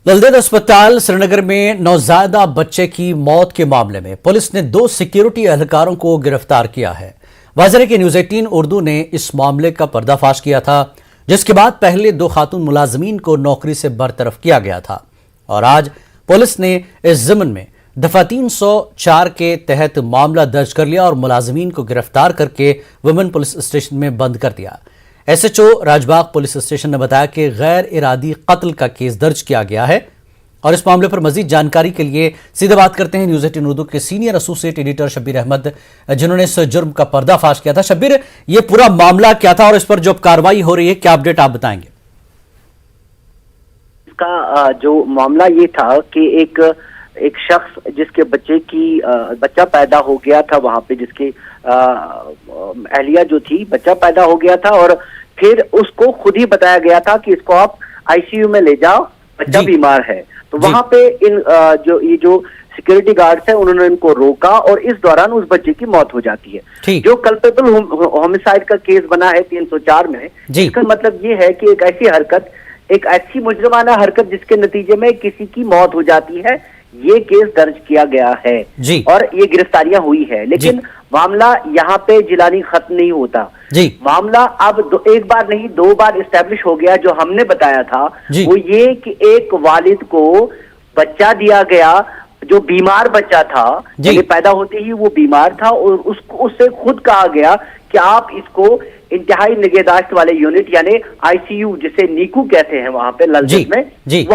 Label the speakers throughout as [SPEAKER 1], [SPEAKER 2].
[SPEAKER 1] ललदेद अस्पताल श्रीनगर में नौजायदा बच्चे की मौत के मामले में पुलिस ने 2 सिक्योरिटी एहलकारों को गिरफ्तार किया है। वाज़ेह कि न्यूज़ 18 उर्दू ने इस मामले का पर्दाफाश किया था, जिसके बाद पहले 2 खातून मुलाजमीन को नौकरी से बरतरफ किया गया था और आज पुलिस ने इस ज़िम्न में दफा 304 के तहत मामला दर्ज कर लिया और मुलाजमीन को गिरफ्तार करके वुमेन पुलिस स्टेशन में बंद कर दिया। SHO राजबाग पुलिस स्टेशन ने बताया कि गैर इरादी कत्ल का केस दर्ज किया गया है और इस मामले पर मजीद जानकारी के लिए सीधे बात करते हैं न्यूज़ 18 उर्दू के senior associate editor Shabbir Ahmed, जिन्होंने इस जुर्म का पर्दाफाश किया था। शब्बीर, ये पूरा मामला क्या था और इस पर जो कार्रवाई हो रही है, क्या अपडेट आप बताएंगे?
[SPEAKER 2] इसका जो मामला ये था कि एक शख्स जिसके बच्चा पैदा हो गया था, वहां पे जिसकी अहलिया जो थी, बच्चा पैदा हो गया था और फिर उसको खुद ही बताया गया था कि इसको आप ICU में ले जाओ, बच्चा बीमार है। तो वहां पे जो सिक्योरिटी गार्ड्स है, उन्होंने इनको रोका और इस दौरान उस बच्चे की मौत हो जाती है। जो कल्पेबल होमिसाइड का केस बना है 304 में, इसका मतलब ये है कि एक ऐसी मुजरिमाना हरकत जिसके नतीजे में किसी की मौत हो जाती है, ये केस दर्ज किया गया है और ये गिरफ्तारियां हुई है। लेकिन मामला यहाँ पे जिलानी खत्म नहीं होता। मामला अब एक बार नहीं 2 बार इस्टेब्लिश हो गया। जो हमने बताया था वो ये कि एक वालिद को बच्चा दिया गया जो बीमार बच्चा था, ये पैदा होते ही वो बीमार था और उससे खुद कहा गया कि आप इसको इंतहाई निगहदाश्त वाले यूनिट यानी ICU जिसे नीकू कहते हैं वहां पे ललदेद में,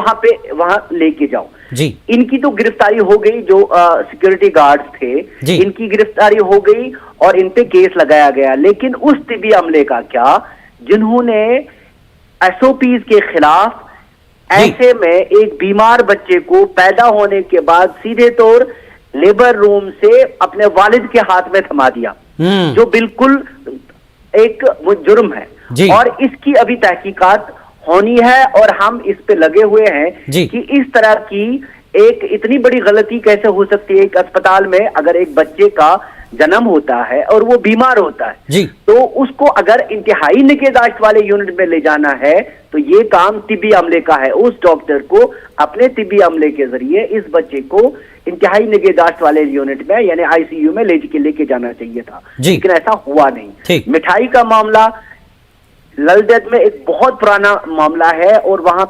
[SPEAKER 2] वहां लेके जाओ। इनकी तो गिरफ्तारी हो गई, जो सिक्योरिटी गार्ड्स थे, इनकी गिरफ्तारी हो गई और इन पे केस लगाया गया। लेकिन उस तिबी अमले का क्या, जिन्होंने SOPs के खिलाफ ऐसे में एक बीमार बच्चे को पैदा होने के बाद सीधे तौर लेबर रूम से अपने वालिद के हाथ में थमा दिया, जो बिल्कुल एक जुर्म है और इसकी अभी तहकीकात होनी है और हम इस पे लगे हुए हैं कि इस तरह की एक इतनी बड़ी गलती कैसे हो सकती है। एक अस्पताल में अगर एक बच्चे का जन्म होता है और वो बीमार होता है, तो उसको अगर इंतहाई निगहदाश्त वाले यूनिट में ले जाना है तो ये काम तिबी अमले का है। उस डॉक्टर को अपने तिबी अमले के जरिए इस बच्चे को इंतहाई निगहदाश्त वाले यूनिट में यानी ICU में लेके जाना चाहिए था, लेकिन ऐसा हुआ नहीं। मिठाई का मामला ललदेद में एक बहुत पुराना मामला है और वहां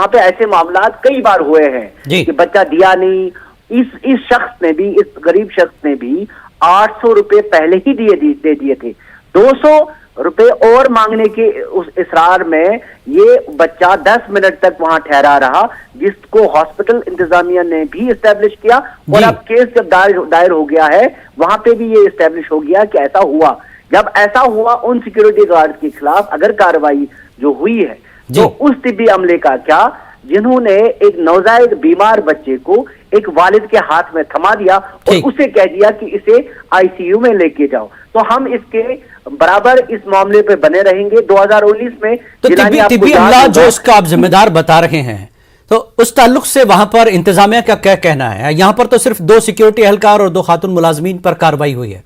[SPEAKER 2] पे ऐसे मामला कई बार हुए हैं कि बच्चा दिया नहीं। इस शख्स ने भी, इस गरीब शख्स ने भी 800 रुपए पहले ही दे दिए थे। 200 रुपए और मांगने के उस इसरार में ये बच्चा 10 मिनट तक वहां ठहरा रहा, जिसको हॉस्पिटल इंतजामिया ने भी इस्टेब्लिश किया और अब केस जब दायर हो गया है, वहां पे भी ये इस्टेब्लिश हो गया कि ऐसा हुआ। जब ऐसा हुआ, उन सिक्योरिटी गार्ड के खिलाफ अगर कार्रवाई जो हुई है, तो उस तिब्बी अमले का क्या, जिन्होंने एक नवजायद बीमार बच्चे को एक वालिद के हाथ में थमा दिया और उसे कह दिया कि इसे ICU में लेके जाओ। तो हम इसके बराबर इस मामले पे बने रहेंगे। 2019 में
[SPEAKER 1] तो तिब्बी अमला जो इसका आप जिम्मेदार बता रहे हैं, तो उस ताल्लुक से वहां पर इंतजामिया का क्या कहना है? यहाँ पर तो सिर्फ 2 सिक्योरिटी एहलकार और 2 खातून मुलाजमीन पर कार्रवाई हुई है।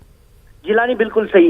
[SPEAKER 2] जिलानी बिल्कुल सही।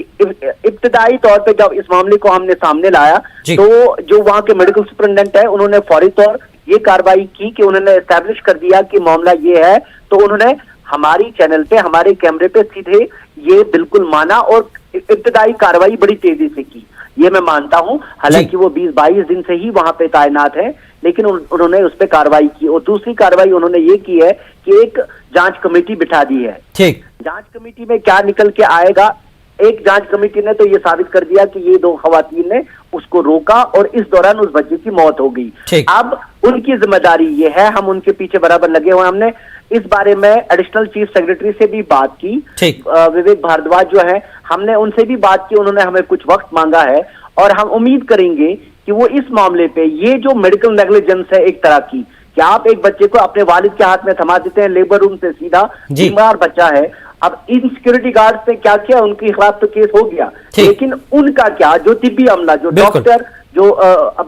[SPEAKER 2] इब्तदाई तौर पे जब इस मामले को हमने सामने लाया तो जो वहां के मेडिकल सुपरिटेंडेंट है, उन्होंने फौरी तौर ये कार्रवाई की कि उन्होंने एस्टैब्लिश कर दिया कि मामला ये है। तो उन्होंने हमारी चैनल पे, हमारे कैमरे पे सीधे ये बिल्कुल माना और इब्तदाई कार्रवाई बड़ी तेजी से की, ये मैं मानता हूं। हालांकि वो 20-22 दिन से ही वहां पे तैनात है, लेकिन उन्होंने उस पर कार्रवाई की। और दूसरी कार्रवाई उन्होंने ये की है कि एक जांच कमेटी बिठा दी है। जांच कमेटी में क्या निकल के आएगा, एक जांच कमेटी ने तो ये साबित कर दिया कि ये 2 खवातीन ने उसको रोका और इस दौरान उस बच्चे की मौत हो गई। अब उनकी जिम्मेदारी ये है, हम उनके पीछे बराबर लगे हुए। हमने इस बारे में एडिशनल चीफ सेक्रेटरी से भी बात की, विवेक भारद्वाज जो है, हमने उनसे भी बात की। उन्होंने हमें कुछ वक्त मांगा है और हम उम्मीद करेंगे कि वो इस मामले पे, ये जो मेडिकल नेग्लिजेंस है एक तरह की, कि आप एक बच्चे को अपने वालिद के हाथ में थमा देते हैं लेबर रूम से, सीधा बीमार बच्चा है। अब इन सिक्योरिटी गार्ड ने क्या किया, उनके खिलाफ तो केस हो गया, लेकिन उनका क्या, जो तिब्बी अमला, जो डॉक्टर, जो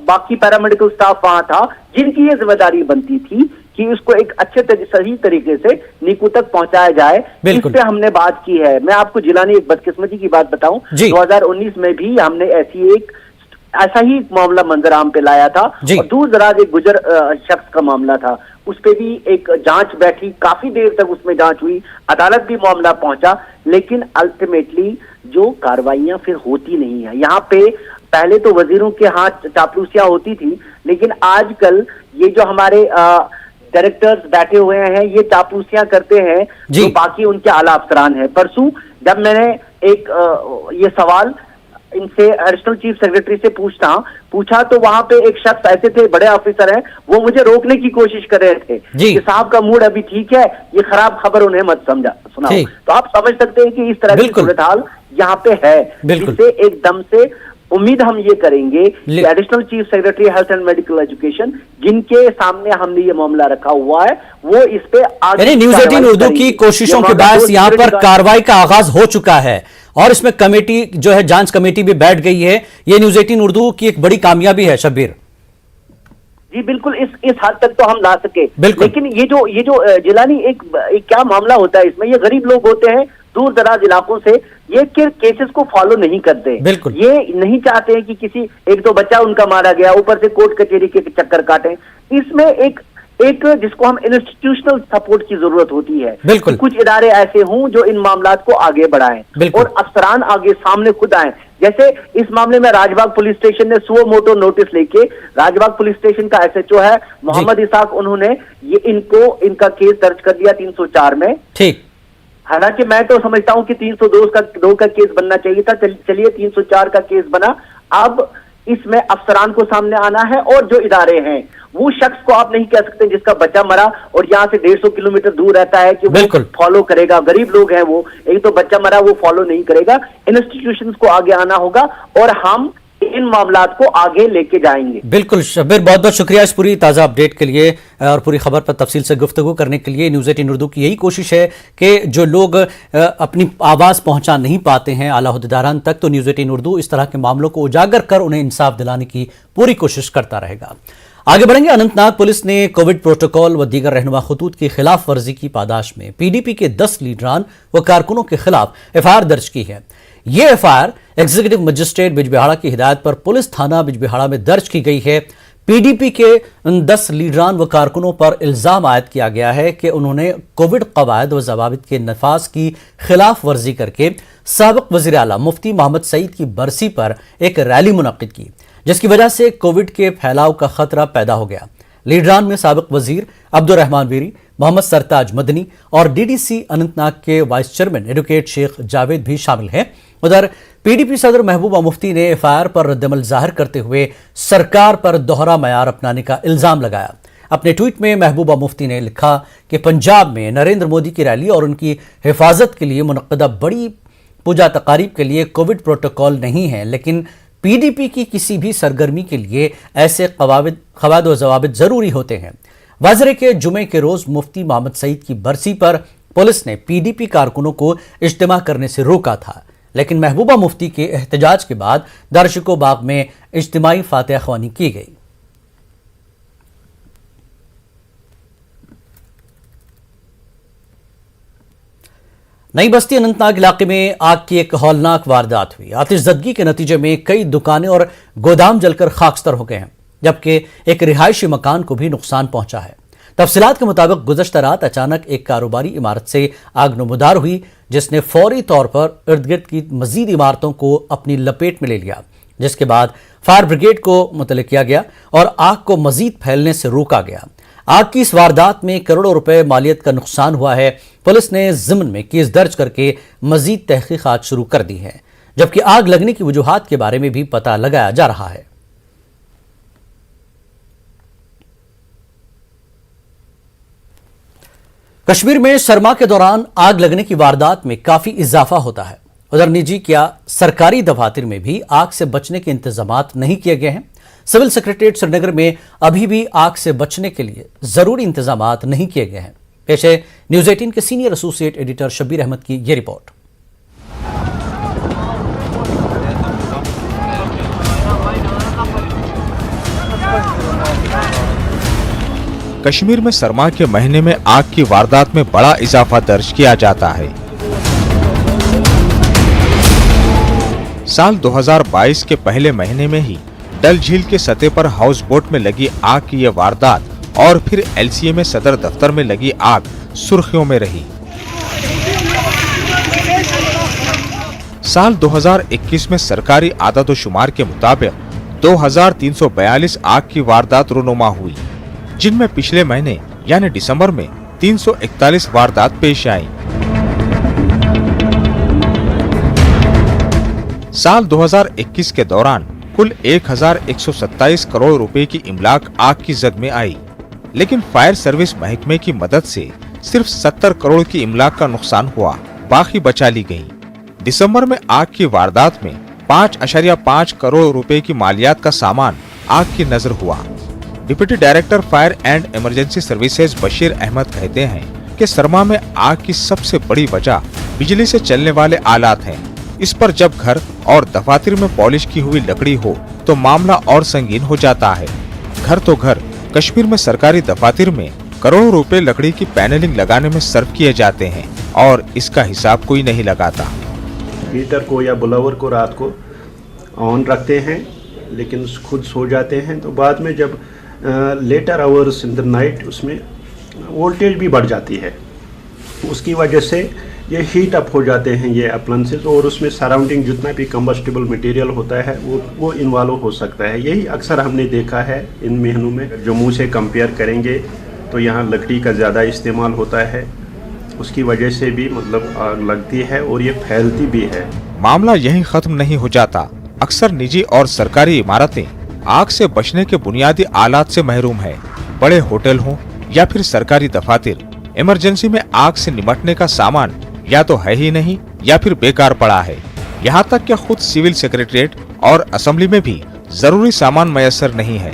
[SPEAKER 2] बाकी पैरामेडिकल स्टाफ वहां था, जिनकी ये जिम्मेदारी बनती थी कि उसको एक सही तरीके से नीकू तक पहुंचाया जाए, इस पे हमने बात की है। मैं आपको जिलानी एक बदकिस्मती की बात बताऊं, 2019 में भी हमने ऐसा ही एक मामला मंजराम पे लाया था
[SPEAKER 1] जी।
[SPEAKER 2] और दूर दराज एक गुजर शख्स का मामला था, उस पे भी एक जांच बैठी, काफी देर तक उसमें जांच हुई, अदालत भी मामला पहुंचा, लेकिन अल्टीमेटली जो कार्रवाइयां फिर होती नहीं है। यहाँ पे पहले तो वजीरों के हाथ चापलूसियां होती थी, लेकिन आजकल ये जो हमारे डायरेक्टर्स बैठे हुए हैं ये चापलूसियां करते हैं जो बाकी उनके आला अफसरान हैं। परसों जब मैंने एक ये सवाल इनसे एडिशनल चीफ सेक्रेटरी से पूछा तो वहां पे एक शख्स ऐसे थे, बड़े ऑफिसर हैं, वो मुझे रोकने की कोशिश कर रहे थे कि साहब का मूड अभी ठीक है, ये खराब खबर उन्हें मत सुनाओ। तो आप समझ सकते हैं कि इस तरह की सूरत हाल यहाँ पे है, जिससे एकदम से उम्मीद हम ये करेंगे कि additional chief secretary health and medical education, जिनके सामने हमने ये मामला रखा हुआ है, वो इस पे आगे
[SPEAKER 1] न्यूज़ 18 उर्दू की कोशिशों के बाद यहाँ पर कार्रवाई का आगाज हो चुका है और इसमें कमेटी जो है, जांच कमेटी भी बैठ गई है। ये न्यूज़ 18 उर्दू की एक बड़ी कामयाबी है शब्बीर
[SPEAKER 2] जी। बिल्कुल इस हद तक तो हम ला सके, लेकिन ये जो जिलानी एक क्या मामला होता है इसमें, ये गरीब लोग होते हैं दूर दराज इलाकों से, ये केसेस को फॉलो नहीं करते, ये नहीं चाहते हैं कि किसी एक तो बच्चा उनका मारा गया, ऊपर से कोर्ट कचहरी के चक्कर काटें। इसमें एक जिसको हम इंस्टीट्यूशनल सपोर्ट की जरूरत होती है, कुछ इदारे ऐसे हों जो इन मामलात को आगे बढ़ाएं और अफसरान आगे सामने खुद आए। जैसे इस मामले में राजबाग पुलिस स्टेशन ने सुओ मोटो नोटिस लेके, राजबाग पुलिस स्टेशन का एसएचओ है मोहम्मद इसाक, उन्होंने ये इनका केस दर्ज कर दिया 304 में। ठीक, हालांकि मैं तो समझता हूं कि 302 का केस बनना चाहिए था, चलिए 304 का केस बना। अब इसमें अफसरान को सामने आना है और जो इदारे हैं, वो शख्स को आप नहीं कह सकते जिसका बच्चा मरा और यहाँ से 150 किलोमीटर दूर रहता है कि वो फॉलो करेगा। गरीब लोग हैं वो, एक तो बच्चा मरा वो फॉलो नहीं करेगा। इंस्टीट्यूशंस को आगे आना होगा और हम इन मामलात को आगे लेके जाएंगे। बिल्कुल शब्बीर, बहुत बहुत शुक्रिया इस पूरी ताज़ा अपडेट के लिए और पूरी खबर पर तफसील से गुफ्तगू करने के लिए। न्यूज़ 18 उर्दू की यही कोशिश है कि जो लोग अपनी आवाज़ पहुंचा नहीं पाते हैं आला हुद्देदारान तक, तो न्यूज़ 18 उर्दू इस तरह के मामलों को उजागर कर उन्हें इंसाफ दिलाने की पूरी कोशिश करता रहेगा। आगे बढ़ेंगे। अनंतनाग पुलिस ने कोविड प्रोटोकॉल व दीगर रहनुमा खतूत की खिलाफ वर्जी की पादाश में पीडीपी के 10 लीडरान व कारकुनों के खिलाफ एफआईआर दर्ज की है। ये एफआईआर एग्जीक्यूटिव मजिस्ट्रेट बिजबिहाड़ा की हिदायत पर पुलिस थाना बिजबिहाड़ा में दर्ज की गई है। पीडीपी के 10 लीडरान व कारकुनों पर इल्जाम आयद किया गया है कि उन्होंने कोविड कवायद व जवाबित के नफाज की खिलाफ वर्जी करके साबिक वज़ीर आला मुफ्ती मोहम्मद सईद की बरसी पर एक रैली मुनक्किद की, जिसकी वजह से कोविड के फैलाव का खतरा पैदा हो गया। लीडरान में साबिक वजीर अब्दुर्रहमान वीरी, मोहम्मद सरताज मदनी और डीडीसी अनंतनाग के vice chairman advocate Sheikh Javed भी शामिल हैं। उधर पीडीपी सदर महबूबा मुफ्ती ने एफआईआर पर रद्दमल जाहिर करते हुए सरकार पर दोहरा मयार अपनाने का इल्जाम लगाया। अपने ट्वीट में महबूबा मुफ्ती ने लिखा कि पंजाब में नरेंद्र मोदी की रैली और उनकी हिफाजत के लिए मुनक्कदा बड़ी पूजा तकारीब के लिए कोविड प्रोटोकॉल नहीं है, लेकिन पीडीपी की किसी भी सरगर्मी के लिए ऐसे कवायद व जवाबित जरूरी होते हैं। वाजरे के जुमे के रोज मुफ्ती मोहम्मद सईद की बरसी पर पुलिस ने पीडीपी कारकुनों को इज्तिमा करने से रोका था, लेकिन महबूबा मुफ्ती के एहतजाज के बाद दर्शकों बाग में इज्तिमाई फातिहा ख्वानी की गई। नई बस्ती अनंतनाग इलाके में आग की एक हौलनाक वारदात हुई। आतिशज़दगी के नतीजे में कई दुकानें और गोदाम जलकर खाकस्तर हो गए हैं, जबकि एक रिहायशी मकान को भी नुकसान पहुंचा है। तफसीलात के मुताबिक गुज़श्ता रात अचानक एक कारोबारी इमारत से आग नमूदार हुई, जिसने फौरी तौर पर इर्द गिर्द की मजीद इमारतों को अपनी लपेट में ले लिया, जिसके बाद फायर ब्रिगेड को मुतल्ले किया गया और आग को मजीद फैलने से रोका गया। आग की इस वारदात में करोड़ों रुपए मालियत का नुकसान हुआ है। पुलिस ने ज़िम्न में केस दर्ज करके मजीद तहकीकात शुरू कर दी है, जबकि आग लगने की वजूहात के बारे में भी पता लगाया जा रहा है। कश्मीर में सरमा के दौरान आग लगने की वारदात में काफी इजाफा होता है। उधर निजी क्या सरकारी दफातर में भी आग से बचने के इंतजामात नहीं किए गए हैं। सिविल सेक्रेटरीट श्रीनगर में अभी भी आग से बचने के लिए जरूरी इंतजामात नहीं किए गए हैं। पेश है न्यूज़ 18 के senior associate editor Shabbir Ahmed की यह रिपोर्ट।
[SPEAKER 3] कश्मीर में सरमा के महीने में आग की वारदात में बड़ा इजाफा दर्ज किया जाता है। साल 2022 के पहले महीने में ही डल झील के सतह पर हाउस बोट में लगी आग की यह वारदात और फिर एलसीए में सदर दफ्तर में लगी आग सुर्खियों में रही। साल 2021 में सरकारी आदादोशुमार के मुताबिक 2342 आग की वारदात रूनुमा हुई, जिनमें पिछले महीने यानी दिसंबर में 341 वारदात पेश आई। साल 2021 के दौरान कुल 1127 करोड़ रुपए की इमलाक आग की जद में आई, लेकिन फायर सर्विस महकमे की मदद से सिर्फ 70 करोड़ की इमलाक का नुकसान हुआ, बाकी बचा ली गई। दिसंबर में आग की वारदात में 5.5 करोड़ रुपए की मालियात का सामान आग की नजर हुआ। Deputy director fire and emergency services Bashir Ahmed कहते हैं कि सरमा में आग की सबसे बड़ी वजह बिजली से चलने वाले आलात हैं। इस पर जब घर और दफातर में पॉलिश की हुई लकड़ी हो तो मामला और संगीन हो जाता है। घर तो घर, कश्मीर में सरकारी दफातर में करोड़ों रुपए लकड़ी की पैनलिंग लगाने में सर्व किए जाते हैं और इसका हिसाब कोई नहीं लगाता।
[SPEAKER 4] हीटर को या ब्लोअर को रात को ऑन रखते हैं लेकिन खुद सो जाते हैं, तो बाद में जब later hours in the night उसमें वोल्टेज भी बढ़ जाती है, उसकी वजह से ये हीट अप हो जाते हैं ये अप्लायंसेस, और उसमें सराउंडिंग जितना भी कंबस्टिबल मटेरियल होता है वो इन्वॉल्व हो सकता है। यही अक्सर हमने देखा है इन महीनों में। जम्मू से कंपेयर करेंगे तो यहाँ लकड़ी का ज़्यादा इस्तेमाल होता है, उसकी वजह से भी मतलब आग लगती है और ये फैलती भी है।
[SPEAKER 3] मामला यहीं खत्म नहीं हो जाता। अक्सर निजी और सरकारी इमारतें आग से बचने के बुनियादी आलात से महरूम है। बड़े होटल हों या फिर सरकारी दफातर, इमरजेंसी में आग से निपटने का सामान या तो है ही नहीं या फिर बेकार पड़ा है। यहाँ तक कि खुद सिविल सेक्रेटरीट और असेंबली में भी जरूरी सामान मयसर नहीं है।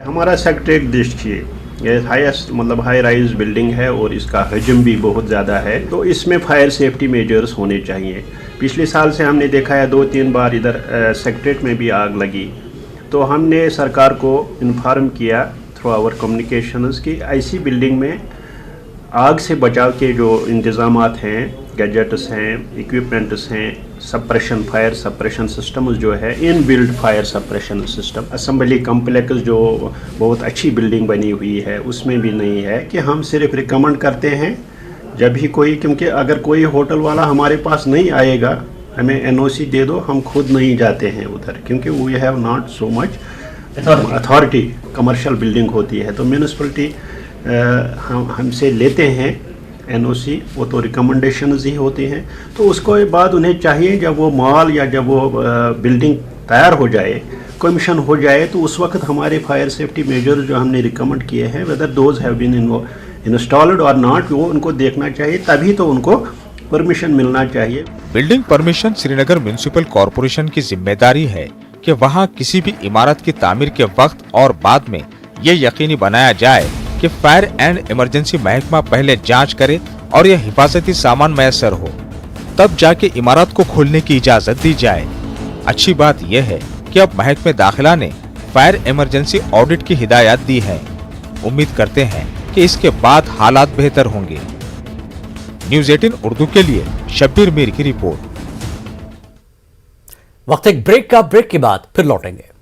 [SPEAKER 4] हमारा सेक्रेटरीट देखिए, ये हाईएस्ट मतलब हाई राइज बिल्डिंग है और इसका हजम भी बहुत ज़्यादा है, तो इसमें फायर सेफ्टी मेजर्स होने चाहिए। पिछले साल से हमने देखा है 2-3 बार इधर सेक्रेटरीट में भी आग लगी, तो हमने सरकार को इन्फॉर्म किया थ्रू आवर कम्युनिकेशंस कि ऐसी बिल्डिंग में आग से बचाव के जो इंतज़ामात हैं, गैजेट्स हैं, इक्विपमेंट्स हैं, सप्रेशन फायर सप्रेशन सिस्टम्स जो है, inbuilt fire suppression system, assembly complex जो बहुत अच्छी बिल्डिंग बनी हुई है उसमें भी नहीं है, कि हम सिर्फ रिकमेंड करते हैं जब भी कोई, क्योंकि अगर कोई होटल वाला हमारे पास नहीं आएगा, हमें एनओसी दे दो, हम खुद नहीं जाते हैं उधर, क्योंकि we have not so much authority. Commercial building होती है तो म्यूनिसिपलिटी हमसे लेते हैं एनओसी, वो तो रिकमेंडेशंस ही होती हैं, तो उसको बाद उन्हें चाहिए जब वो मॉल या जब वो बिल्डिंग तैयार हो जाए, कमीशन हो जाए, तो उस वक्त हमारे फायर सेफ्टी मेजर्स जो हमने रिकमेंड किए हैं, whether those have been installed और नॉट, वो उनको देखना चाहिए, तभी तो उनको परमिशन मिलना चाहिए।
[SPEAKER 3] Building permission Srinagar municipal corporation की जिम्मेदारी है कि वहां किसी भी इमारत की तामीर के वक्त और बाद में ये यकीनी बनाया जाए कि फायर एंड इमरजेंसी महकमा पहले जांच करे और यह हिफाजती सामान मैसर हो, तब जाके इमारत को खोलने की इजाजत दी जाए। अच्छी बात यह है कि अब महकमे दाखिला ने फायर इमरजेंसी ऑडिट की हिदायत दी है। उम्मीद करते हैं कि इसके बाद हालात बेहतर होंगे। न्यूज़ 18 उर्दू के लिए शब्बीर मीर की रिपोर्ट।
[SPEAKER 1] वक्त एक ब्रेक के बाद फिर लौटेंगे।